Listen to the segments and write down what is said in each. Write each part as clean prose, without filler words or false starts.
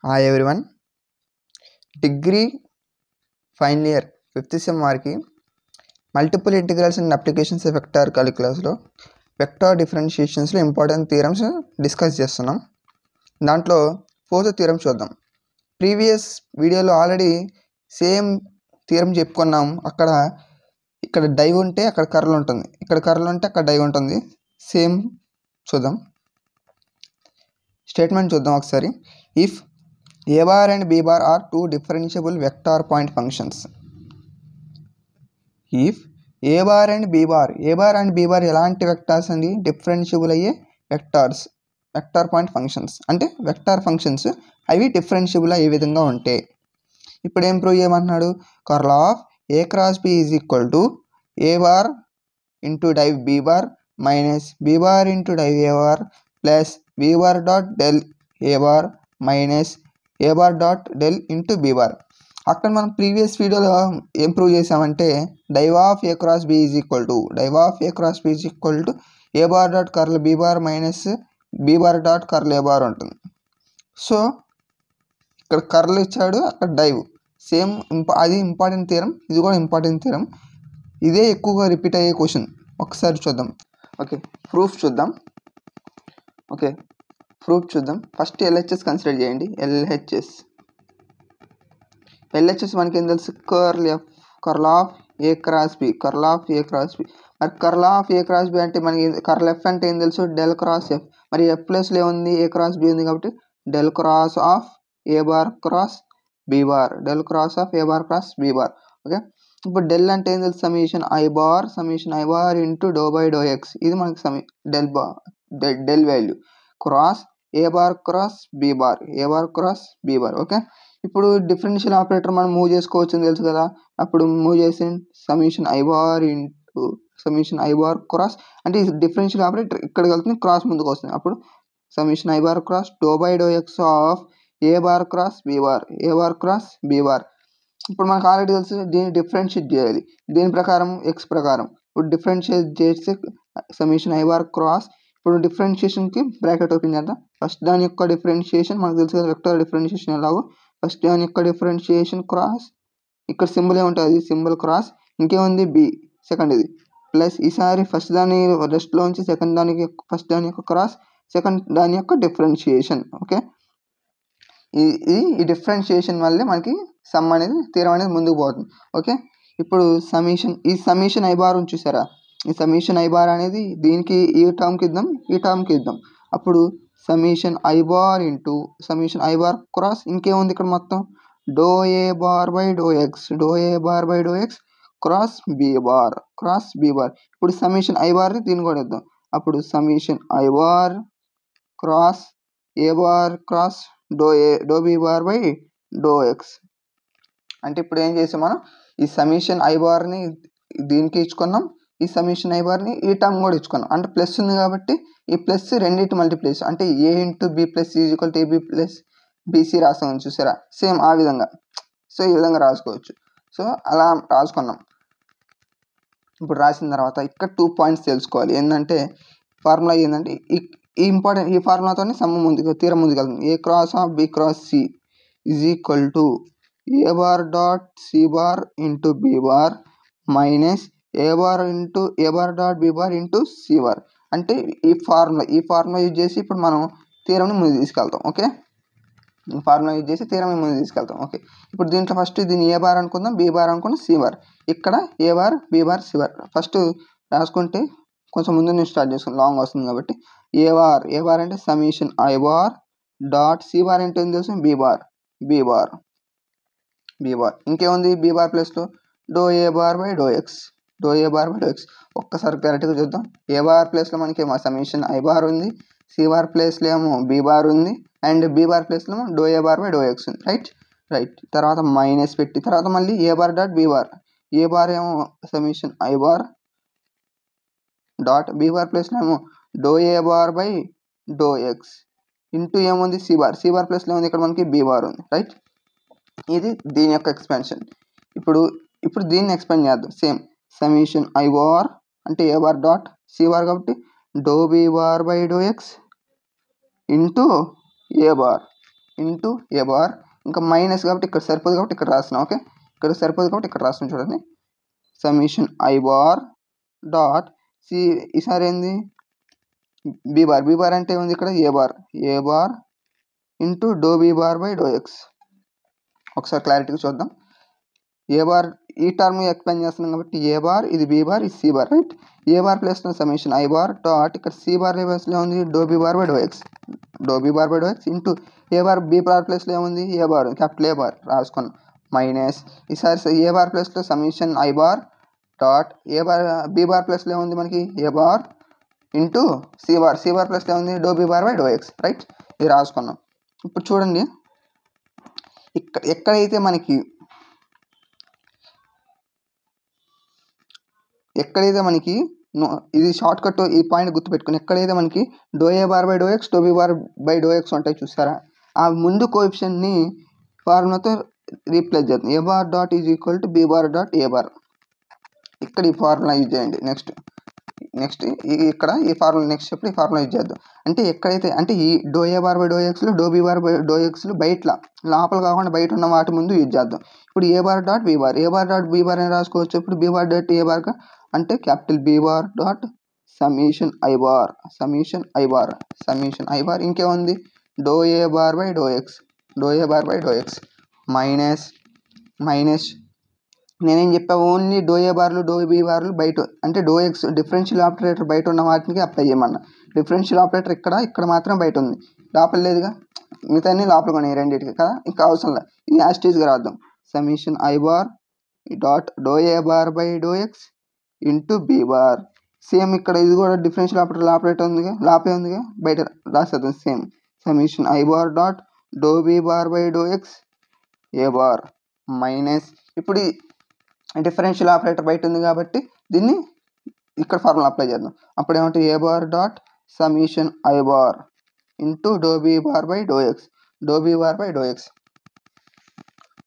Hi everyone. Degree final year 5th sem వారికి multiple integrals and applications vector కాలిక్యులస్లో vector డిఫరెన్షియేషన్స్లో important theorems discuss చేస్తున్నాం. దాంట్లో 4th theorem చూద్దాం. ప్రీవియస్ వీడియోలో ఆల్రెడీ సేమ్ థియరం చెప్పుకున్నాం. ఇక్కడ డైవ్ ఉంటే అక్కడ కర్ల్ ఉంటుంది, ఇక్కడ కర్ల్ ఉంటే అక్కడ డైవ్ ఉంటుంది. సేమ్ చూద్దాం. స్టేట్మెంట్ చూద్దాం ఒకసారి. If a bar and b bar are two differentiable vector point functions. If a bar and b bar ఎలాంటి వెక్టార్స్ అండి? డిఫరెన్షియబుల్ అయ్యే వెక్టార్స్, వెక్టార్ పాయింట్ ఫంక్షన్స్. అంటే వెక్టార్ ఫంక్షన్స్ అవి డిఫరెన్షియబుల్ అయ్యే విధంగా ఉంటాయి. ఇప్పుడు ఏం ప్రూవ్ చేయమంటున్నాడు? Curl of A cross B is equal to A bar into div b bar minus B bar into div a bar plus B bar dot del A bar minus A bar dot del into B bar. అక్కడ మనం previous వీడియోలో ఏం prove చేసామంటే div of A cross B is equal to A bar dot curl B bar minus B bar dot curl A bar ఉంటుంది. So ఇక్కడ curl ఇచ్చాడు, అక్కడ div. Same అది ఇంపార్టెంట్ థియరం, ఇది కూడా ఇంపార్టెంట్ థియరం. ఇదే ఎక్కువగా రిపీట్ అయ్యే క్వశ్చన్. ఒకసారి చూద్దాం. ప్రూఫ్ చూద్దాం. ఫస్ట్ ఎల్హెచ్ఎస్ కన్సిడర్ చేయండి. ఎల్హెచ్ఎస్ మనకి ఏం తెలుసు? Curl of A cross B. మరి curl of A cross b అంటే మనకి కర్ల్ ఎఫ్ అంటే ఏం తెలుసు? Del cross f. మరి ఎఫ్ ప్లేస్లో ఏముంది? ఏ క్రాస్ బి ఉంది కాబట్టి del cross of A bar cross B bar. Okay, ఇప్పుడు డెల్ అంటే ఏం తెలుసు? Summation I bar into do by do x. ఇది మనకి del value. Cross A bar cross B bar. Okay, ఇప్పుడు డిఫరెన్షియల్ ఆపరేటర్ మనం మూవ్ చేసుకోవచ్చు అని తెలుసు కదా. అప్పుడు మూవ్ చేసి సమ్మేషన్ ఐ బార్ క్రాస్ అంటే డిఫరెన్షియల్ ఆపరేటర్ ఇక్కడికి వెళ్తుంది, క్రాస్ ముందుకు వస్తుంది. అప్పుడు summation I bar cross do by do x of A bar cross B bar. ఇప్పుడు మనకు ఆల్రెడీ తెలుసు దీన్ని డిఫరెన్షియేట్ చేయాలి. దీని ప్రకారం ఎక్స్ ప్రకారం ఇప్పుడు డిఫరెన్షియేట్ చేస్తే సమ్మేషన్ ఐ బార్ క్రాస్. ఇప్పుడు డిఫరెన్షియేషన్కి బ్రాకెట్ ఓపెన్ చేద్దాం. ఫస్ట్ దాని యొక్క డిఫరెన్షియేషన్ మనకు తెలుసు కదా, వెక్టర్ డిఫరెన్షియేషన్ ఎలాగో. ఫస్ట్ దాని యొక్క డిఫరెన్షియేషన్ క్రాస్, ఇక్కడ సింబల్ ఏముంటుంది? Symbol cross. ఇంకేముంది? బి. సెకండ్ ఇది ప్లస్ ఈసారి ఫస్ట్ దాని రెస్ట్లో ఉంచి ఫస్ట్ దాని యొక్క క్రాస్, సెకండ్ దాని యొక్క డిఫరెన్షియేషన్. ఓకే, ఈ డిఫరెన్షియేషన్ వల్లే మనకి సమ్ అనేది థీరం అనేది ముందుకు పోతుంది. ఓకే, ఇప్పుడు సమ్మేషన్ ఐ బార్ చూసారా? ఈ సమ్మేషన్ ఐ బార్ అనేది దీనికి ఈ టర్మ్కి ఇద్దాం. అప్పుడు సమ్మేషన్ ఐ బార్ క్రాస్ ఇంకేముంది ఇక్కడ మొత్తం? Do A bar by do x cross B bar. ఇప్పుడు సమ్మేషన్ ఐ బార్ని దీన్ని కూడా ఇద్దాం. అప్పుడు summation I bar cross A bar cross do B bar by do x. అంటే ఇప్పుడు ఏం చేసాం మనం? ఈ సమ్మేషన్ ఐ బార్ని దీనికి ఇచ్చుకున్నాం, ఈ సమ్మేషన్ ఐ బార్ని ఈ టర్మ్ కూడా ఇచ్చుకున్నాం. అంటే ప్లస్ ఉంది కాబట్టి ఈ ప్లస్ రెండింటి మల్టిప్లికేషన్ అంటే a into b plus is equal to a b plus b c రాస్తాం చూసారా? సేమ్ ఆ విధంగా. సో ఈ విధంగా రాసుకోవచ్చు. సో అలా రాసుకున్నాం. ఇప్పుడు రాసిన తర్వాత ఇక్కడ 2 పాయింట్స్ తెలుసుకోవాలి. ఏంటంటే ఫార్ములా ఏంటంటే ఈ ఫార్ములాతోనే థీరం ముందుకు వెళ్తుంది. A cross of b cross C is equal to A bar dot C bar into B bar minus A bar dot B bar into C bar. అంటే ఈ ఫార్ములా యూజ్ చేసి ఇప్పుడు మనం థీరంని ముందుకు తీసుకెళ్తాం. ఓకే, ఈ ఫార్ములా యూజ్ చేసి థీరంని ముందుకు తీసుకెళ్తాం. ఓకే, ఇప్పుడు దీంట్లో ఫస్ట్ దీన్ని ఏ బార్ అనుకుందాం, బి బార్ అనుకుందాం, సి బార్. ఇక్కడ a bar, b bar, c bar first రాసుకుంటే కొంచెం ముందు నుంచి స్టార్ట్ చేసుకుని లాంగ్ వస్తుంది కాబట్టి ఏ బార్ అంటే summation I bar dot C bar అంటే ఏం తెలుసు? B bar. ఇంకేముంది? బి బార్ ప్లేస్లో do A bar by do x. ఒక్కసారి క్లారిటీగా చూద్దాం. ఏ బార్ ప్లేస్లో మనకి మా సమ్మేషన్ ఐ బార్ ఉంది, సి బార్ ప్లేస్లో ఏమో బి బార్ ఉంది, అండ్ బి బార్ ప్లేస్లో do A bar by do x ఉంది. రైట్. తర్వాత మైనస్ పెట్టి తర్వాత మళ్ళీ A bar dot B bar. A bar ఏమో summation I bar dot B bar ప్లేస్లో ఏమో do A bar by do x into ఏముంది? సి బార్ ప్లేస్లో ఏముంది? ఇక్కడ మనకి బి బార్ ఉంది. రైట్, ఇది దీని యొక్క ఎక్స్పాన్షన్. ఇప్పుడు దీన్ని ఎక్స్పాండ్ చేద్దాం. సేమ్ సమ్మేషన్ ఐ బార్ అంటే A bar dot C bar కాబట్టి do B bar by do x into A bar. Into A bar, ఇంకా మైనస్ కాబట్టి ఇక్కడ సరిపోదు కాబట్టి ఇక్కడ రాస్తున్నాం. ఓకే, ఇక్కడ సరిపోదు కాబట్టి ఇక్కడ రాస్తున్నాం. చూడండి, summation i bar dot c, ఈసారి ఏంది బీ బార్. బీ బార్ అంటే ఉంది ఇక్కడ a bar into do b bar by do x. ఒకసారి క్లారిటీగా చూద్దాం. ఏ బార్ ఈ టర్మ్ ఎక్స్ప్లెయిన్ చేస్తున్నాం కాబట్టి ఏ బార్, ఇది బీ బార్, ఇది c bar, right. A bar ప్లేస్లో సమిషన్ ఐ బార్ డాట్ ఇక్కడ సి బార్ ప్లేస్లో ఉంది do b bar by do x, do b bar by do x into A bar, b bar ప్లేస్లో ఏముంది a bar, capital a bar రాసుకున్నాం, minus ఈసారి a bar ప్లేస్లో summation i bar dot a bar, b bar ప్లేస్లో ఏముంది మనకి a bar into C bar, c bar ప్లేస్లో ఏముంది do b bar by do x, right. ఇది రాసుకున్నాం. ఇప్పుడు చూడండి, ఎక్కడైతే మనకి ఇది షార్ట్ కట్, ఈ పాయింట్ గుర్తుపెట్టుకుని ఎక్కడైతే మనకి do A bar by do x, do b bar by do x ఉంటాయి చూసారా, ఆ ముందు కోఎఫిషియెంట్ని ఫార్ములాతో రీప్లేస్ చేద్దాం. A bar dot is equal to b bar dot a bar. ఇక్కడ ఈ ఫార్ములా యూజ్ చేయండి. నెక్స్ట్ ఇక్కడ ఈ ఫార్ములా, నెక్స్ట్ స్టెప్లో ఈ ఫార్ములా యూజ్ చేద్దాం. అంటే ఎక్కడైతే అంటే ఈ do A bar by do ఎక్స్లు, do b bar by do ఎక్స్లు బయట, లోపల కాకుండా బయట ఉన్న వాటి ముందు యూజ్ చేద్దాం. ఇప్పుడు a bar dot b bar, A bar dot b bar అని రాసుకోవచ్చు. ఇప్పుడు b bar dot a bar అంటే capital b bar dot summation i bar, summation i bar ఇంకేముంది do A bar by do x, do A bar by do x minus నేనేం చెప్పా, only do ఏ బార్లు do be బార్లు బయట, అంటే do X differential operator బయట ఉన్న వాటికి అప్లై చేయమన్నా. డిఫరెన్షియల్ ఆపరేటర్ ఇక్కడ మాత్రం బయట ఉంది, లోపల లేదుగా, మిగతా అన్ని లోపల ఉన్నాయి రెండింటికి కదా, ఇంకా అవసరం లేదు. ఇది యాస్టీస్గా రాద్దాం. Summation i bar dot do A bar by do x into b bar. Same ఇక్కడ ఇది కూడా డిఫరెన్షియల్ ఆపరేటర్ ఉందిగా, లోపే ఉందిగా, బయట రాసేద్దాం. Same summation i bar dot do b bar by do x a bar minus, ఇప్పుడు డిఫరెన్షియల్ ఆపరేటర్ బయట ఉంది కాబట్టి దీన్ని ఇక్కడ ఫార్ములా అప్లై చేద్దాం. అప్పుడు ఏమంటే a bar dot summation i bar into do b bar by do x, do b bar by do x.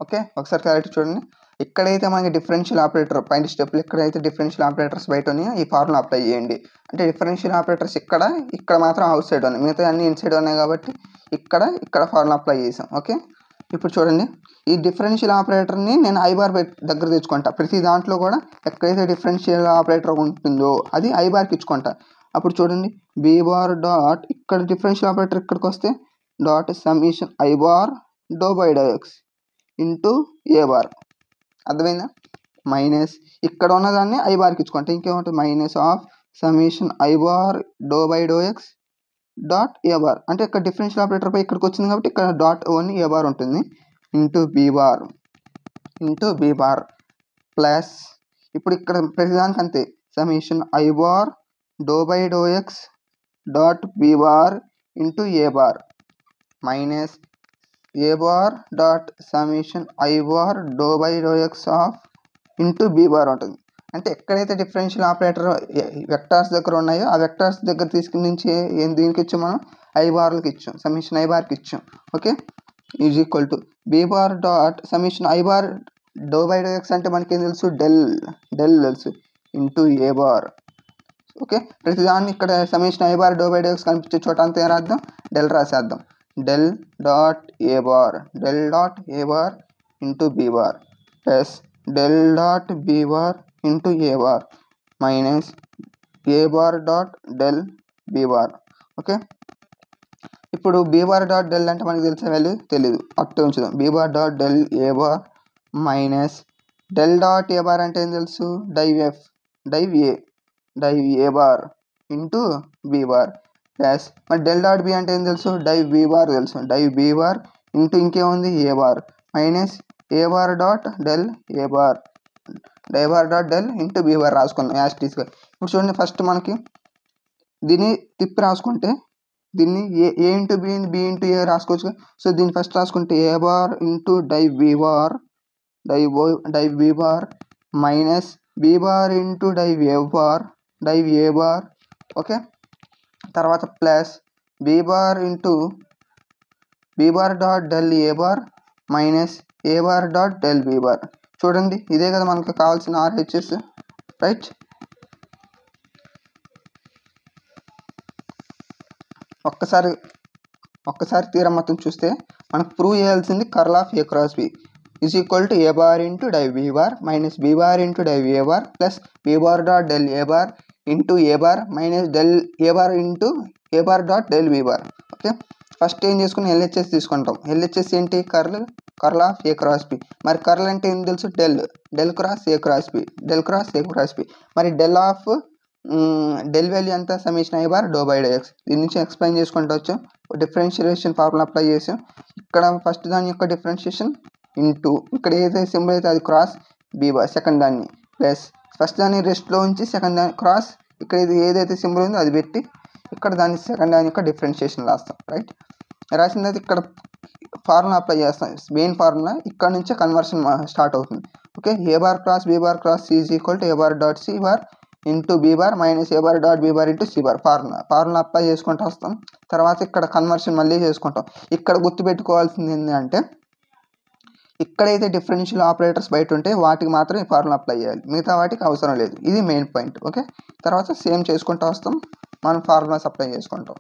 Okay, ఒకసారి క్లారిటీ చూడండి. ఎక్కడైతే మనకి డిఫరెన్షియల్ ఆపరేటర్ పైన స్టెప్లు, ఎక్కడైతే డిఫరెన్షియల్ ఆపరేటర్స్ బయట ఉన్నాయో ఈ ఫార్ములా అప్లై చేయండి. అంటే డిఫరెన్షియల్ ఆపరేటర్స్ ఇక్కడ మాత్రం అవుట్ సైడ్ ఉన్నాయి, మిగతా అన్ని ఇన్సైడ్ ఉన్నాయి కాబట్టి ఇక్కడ ఫార్ములా అప్లై చేసాం. ఓకే, ఇప్పుడు చూడండి, ఈ డిఫరెన్షియల్ ఆపరేటర్ని నేను ఐ బార్ దగ్గర తెచ్చుకుంటా. ప్రతి దాంట్లో కూడా ఎక్కడైతే డిఫరెన్షియల్ ఆపరేటర్ ఉంటుందో అది ఐ బార్కి ఇచ్చుకుంటా. అప్పుడు చూడండి, బీ బార్ డాట్ ఇక్కడ డిఫరెన్షియల్ ఆపరేటర్ ఇక్కడికి వస్తే dot summation i bar do by do x into A bar. అర్థమైందా? మైనస్ ఇక్కడ ఉన్నదాన్ని ఐ బార్కి ఇచ్చుకుంటే ఇంకేముంటుంది, minus of summation i bar do by do x dot a bar. అంటే ఇక్కడ డిఫరెన్షియల్ ఆపరేటర్ పై ఇక్కడికి వచ్చింది కాబట్టి ఇక్కడ డాట్ ఓన్లీ ఏ బార్ ఉంటుంది ఇంటూ బీ బార్ ప్లస్, ఇప్పుడు ఇక్కడ ప్రతిదానికి అంతే, summation i bar do by do x dot b bar into A bar minus A bar dot summation i bar do by do x of into b bar ఉంటుంది. అంటే ఎక్కడైతే differential operator vectors దగ్గర ఉన్నాయో ఆ vectors దగ్గర తీసుకుని నుంచి దీనికి ఇచ్చాం, మనం ఐ బార్లకి ఇచ్చాం, సమిషన్ ఐ బార్కి ఇచ్చాం. Okay, is equal to b bar dot summation i bar do by do x అంటే మనకి ఏం తెలుసు, డెల్ తెలుసు ఇంటూ ఏ బార్. ఓకే, ప్రతిదాన్ని ఇక్కడ summation i bar do by do x కనిపించే చోట అంతా ఏం రాద్దాం, డెల్ రాసేద్దాం. Del dot a bar into b bar plus del dot b bar into A bar minus A bar dot del b bar. Okay, ఇప్పుడు b bar dot del అంటే మనకి తెలిసే వాల్యూ తెలీదు, అట్టు ఉంచుదాం. B bar dot del A bar minus del dot a bar అంటే ఏం తెలుసు, div a bar into b bar plus మరి డెల్ డాట్ బి అంటే ఏం తెలుసు, డైవ్ బీ బార్ తెలుసు, డైవ్ బీ బార్ ఇంటూ ఇంకేముంది a bar minus A bar dot del A bar, డై bar dot del into b bar రాసుకుందాం యాస్టీస్గా. ఇప్పుడు చూడండి, ఫస్ట్ మనకి దీన్ని తిప్పి రాసుకుంటే దీన్ని a into b into a రాసుకోవచ్చు. సో దీన్ని ఫస్ట్ రాసుకుంటే a bar into div b bar minus b bar into div a bar. Okay, తర్వాత plus b bar into b bar dot del ఏ బార్ మైనస్ ఏ bar dot del b bar. చూడండి, ఇదే కదా మనకు కావాల్సిన RHS, right. ఒక్కసారి ఒక్కసారి theorem మొత్తం చూస్తే మనకు ప్రూవ్ చేయాల్సింది curl of A cross B is equal to A bar into div B bar minus B bar into div A bar plus B bar dot del A bar into A bar minus del A bar into A bar dot del B bar. Okay, first ఏం చేసుకుని LHS తీసుకుంటాం. LHS ఏంటి? Curl of A cross B. మరి curl అంటే ఏం తెలుసు? Del cross A cross B, del cross A cross B. మరి del of del value ఎంత? Summation I bar do by do x. దీని నుంచి ఎక్స్ప్లెయిన్ చేసుకుంటూ వచ్చాం. డిఫరెన్షియేషన్ ఫార్ములా అప్లై చేసాం. ఇక్కడ ఫస్ట్ దాని యొక్క డిఫరెన్షియేషన్ ఇంటూ ఇక్కడ ఏదైతే సింబల్ అయితే అది క్రాస్ బి బార్ సెకండ్ దాన్ని ప్లస్ ఫస్ట్ దాన్ని రెస్ట్లో ఉంచి సెకండ్ దాన్ని క్రాస్ ఇక్కడ ఇది ఏదైతే సింబల్ ఉందో అది పెట్టి ఇక్కడ దాన్ని సెకండ్ దాని యొక్క డిఫరెన్షియేషన్ రాస్తాం. రైట్, రాసిన తర్వాత ఇక్కడ ఫార్ములా అప్లై చేస్తాం. మెయిన్ ఫార్ములా ఇక్కడ నుంచే కన్వర్షన్ స్టార్ట్ అవుతుంది. Okay, A bar cross B bar cross C is equal to A bar dot C bar into B bar minus A bar dot B bar into C bar. Formula apply చేసుకుంటూ వస్తాం. తర్వాత ఇక్కడ conversion మళ్ళీ చేసుకుంటాం. ఇక్కడ గుర్తుపెట్టుకోవాల్సింది ఏంటంటే ఇక్కడైతే డిఫరెన్షియల్ ఆపరేటర్స్ బయట ఉంటే వాటికి మాత్రం ఈ ఫార్ములా అప్లై చేయాలి, మిగతా వాటికి అవసరం లేదు. ఇది మెయిన్ పాయింట్. ఓకే, తర్వాత సేమ్ చేసుకుంటూ వస్తాం, మనం ఫార్ములాస్ అప్లై చేసుకుంటాం.